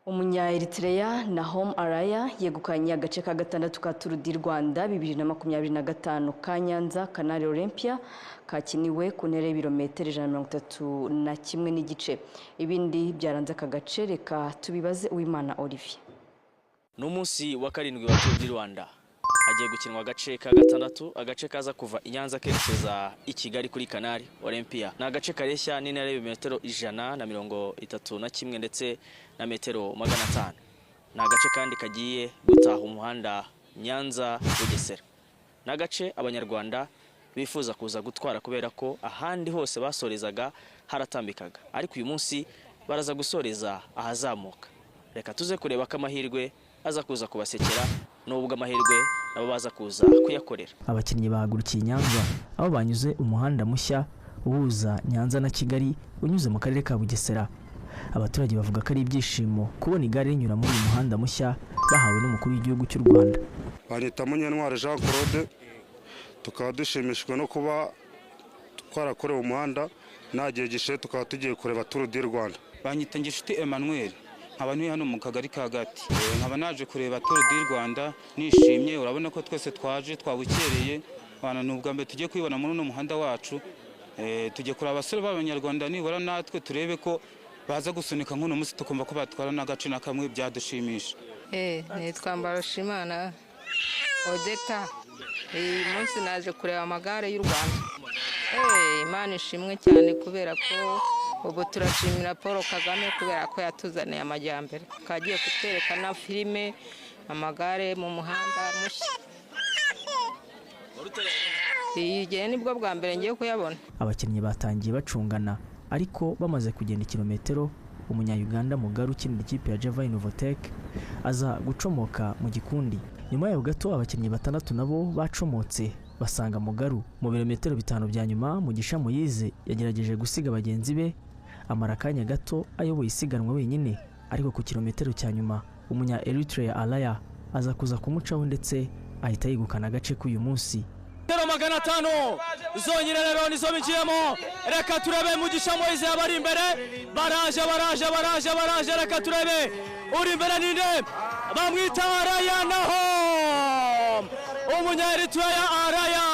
Umunya Eritrea Nahom Araya yegukanye agace ka gatandatu ka Tour du Rwanda 2025 ka Nyanza Canal Olympia kakiniwe ku ntera y'ibirometero 131 n'igice. Ibindi byaranze aka gace reka tubibaze Uwimana Olivier. N'umunsi wa karindwi wa Tour du Rwanda hagiye gukinwa agace ka gatandatu, agace kaza kuva Inyanza kerekeza i Kigali kuri Canal Olympia. Na agace kareshya n'intera y'ibirometero 131 ndetse na metero 500. Na agace kandi kagiye gutaha umuhanda Nyanza Bugesera. Na agace abanyarwanda bifuza kuza gutwara kubera ko ahandi hose basorezaga haratambikaga, ariko uyu munsi baraza gusoreza ahazamuka. Reka tuze kureba ko amahirwe aza kuza kubasekera n'ubwo amahirwe nabo baza kuza kuyakorera. Abakinnyi bahagurukiye Nyanza aho banyuze umuhanda mushya uhuza Nyanza na Kigali unyuze mu karere ka Bugesera. Abaturage bavuga ko ari ibyishimo kubona igare rinyura muri uyu muhanda mushya bahawe n'umukuru w'igihugu cy'u Rwanda. Banyita Munyantwari Jean Claude, tukaba dushimishijwe no kuba twarakorewe umuhanda nagiye gishe tukaba tugiye kureba Tour du Rwanda. Banyita Ngishiti Emmanuel, nkaba ntuye hano mu kagari kagati, nkaba naje kureba Tour du Rwanda nishimye. Urabona ko twese twaje twabukereye, bana nubwa mbere tugiye kwibona muri no muhanda wacu. Tugiye kureba abasore b'abanyarwanda nibura natwe turebe ko baza gusunika nk'uno munsi tukumva ko batwara n'agace na kamwe byadushimisha. Nitwa Mbarushimana Odeta. Munsi naje kureba amagare y'u Rwanda. Imana ishimwe cyane kubera ko ubu turashimira Paul Kagame kubera ko yatuzaniye amajyambere, kagiye kutwerekana filime amagare mu muhanda mushya. Igihe nibwo bwa mbere ngiye kuyabona. Abakinnyi batangiye bacungana, ariko bamaze kugenda kilometero umunya-Uganda Mugaru ukinira ikipe ya Java Innovatec aza gucomoka mu gikundi. Nyuma yaho gato abakinnyi batandatu nabo bacomotse basanga Mugaru mu birometero 5 bya nyuma. Mugisha Moyize yagerageje gusiga bagenzi be amara akanya gato ayoboye isiganwa wenyine, ariko ku kilometero cya nyuma umunya Eritrea Araya aza kuza kumucaho ndetse ahita yegukana agace k'uyu munsi. 500 zonyine rero nizo biciyemo. Reka turebe Mugisha Moyize abari imbere, baraje reka turebe uri imbere ninde, bamwita Araya Nahom, umunya Eritrea Araya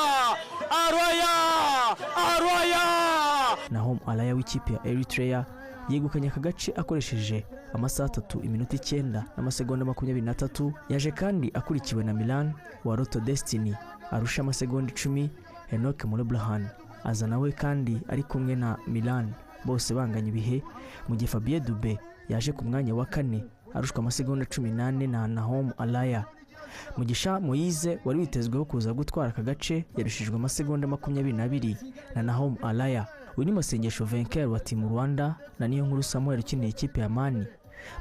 Nahom Araya w'ikipe ya Eritrea yegukanye aka gace akoresheje amasaha 3 iminota 9 n'amasegonda 23. Yaje kandi akurikiwe na Milan wa Roto Destiny arusha amasegonda 10. Enoch Murebrahan aza nawe kandi ari kumwe na Milan, bose banganya ibihe, mu gihe Fabien Dube yaje ku mwanya wa 4 arushwa amasegonda 18 na Nahom Araya. Mugisha Moyize wari witezweho kuza gutwara aka gace yarushijwe amasegonda 22 na Nahom Araya. Uyu ni Masengesho Venker wa Team Rwanda na Niyonkuru Samuel ukinira ikipe ya Mani.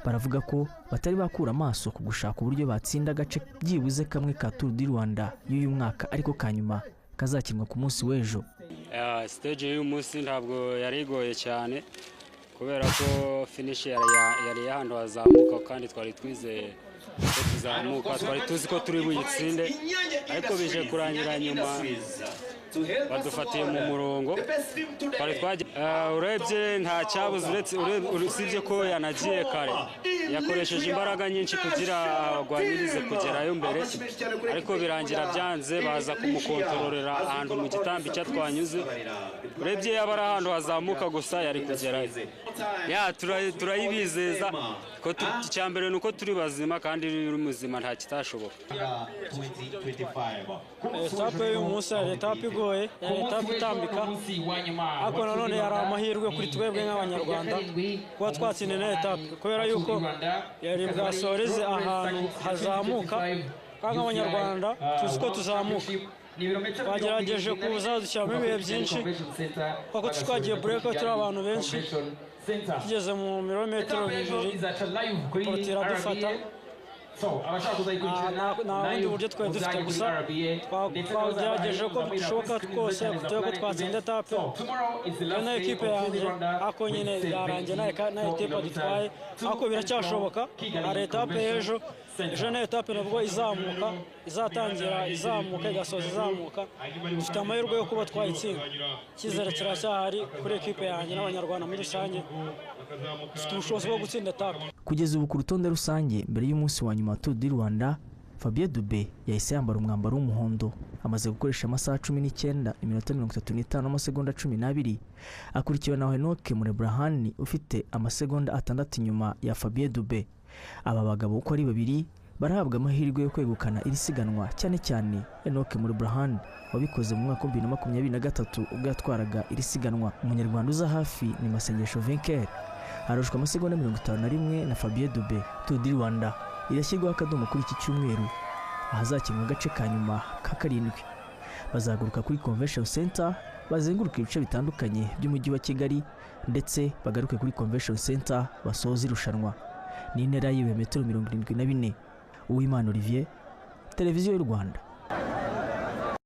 Baravuga ko batari bakura amaso ku gushaka uburyo batsinda agace byibuze kamwe ka Tour du Rwanda y'uyu mwaka, ariko kanyuma kazakinwa ku munsi w'ejo. Stage y'uyu munsi ntabwo yarigoye cyane kubera ko finish yari yahantu hazamuka, kandi twari twizeye ko tuzamuka, twari tuzi ko turi buyitsinde, ariko bije kurangira nyuma badufatiye mu murongo. Urebye nta cyabuze usibye ko yanagiye kare, yakoresheje imbaraga nyinshi kugira agwanirize kugerayo mbere, ariko birangira byanze, baza kumukontororera ahantu mu gitambi cya twanyuze. Urebye yaba ari ahantu hazamuka gusa yari kugerayo. Turayibizeza ko icyambere nuko turi bazima, kandi uri muzima nta kitashoboka. Etape y'uyu munsi yari etape igoye, yari etape itambika, ariko nanone yari amahirwe kuri twebwe nk'abanyarwanda kuba twatsinda na etape, kubera yuko yari bwasoreze ahantu hazamuka, kandi nk'abanyarwanda tuzi ko tuzamuka. Twagerageje kuza dushyiramo ibihe byinshi kuko twagiye bureka turi abantu benshi, tugeze mu mirometero 2 porotira dufata. Nta bundi buryo twari dufite, gusa twagerageje ko bishoboka twose kugira ko twatsinda etape. Na ekipe yanjye ako nyine yarangiye na etape dutwaye, ariko biracyashoboka. Hari etape y'ejo na etape nabwo izatangira izamuka igasoza izamuka. Dufite amahirwe yo kuba twayitsinda. Icyizere kiracyahari kuri ekipe yanjye n'abanyarwanda muri rusange dufite ubushobozi bwo gutsinda etape. Kugeza ubu ku rutonde rusange mbere y'umunsi wa nyuma wa Tour du Rwanda, Fabien Dube yahise yambara umwambaro w'umuhondo, amaze gukoresha amasaha 19 iminota 35 n'amasegonda 12, akurikiwe na Henoke Murebrahani ufite amasegonda 6 inyuma ya Fabien Dube. Aba bagabo uko ari babiri barahabwa amahirwe yo kwegukana iri siganwa, cyane cyane Henoke Murebrahani wabikoze mu mwaka wa 2023 ubwo yatwaraga iri siganwa. Umunyarwanda uza hafi ni Masengesho Venker, arushwa amasegonda 51 na Fabien Dube. Tour du Rwanda irashyirwaho akadomo kuri iki cyumweru, ahazakinwa agace ka nyuma ka 7. Bazaguruka kuri Convention Center, bazenguruka ibice bitandukanye by'umujyi wa Kigali, ndetse bagaruke kuri Convention Center basoza irushanwa. Ni intera y'ibirometero 74. Uwimana Olivier, Televiziyo y'u Rwanda.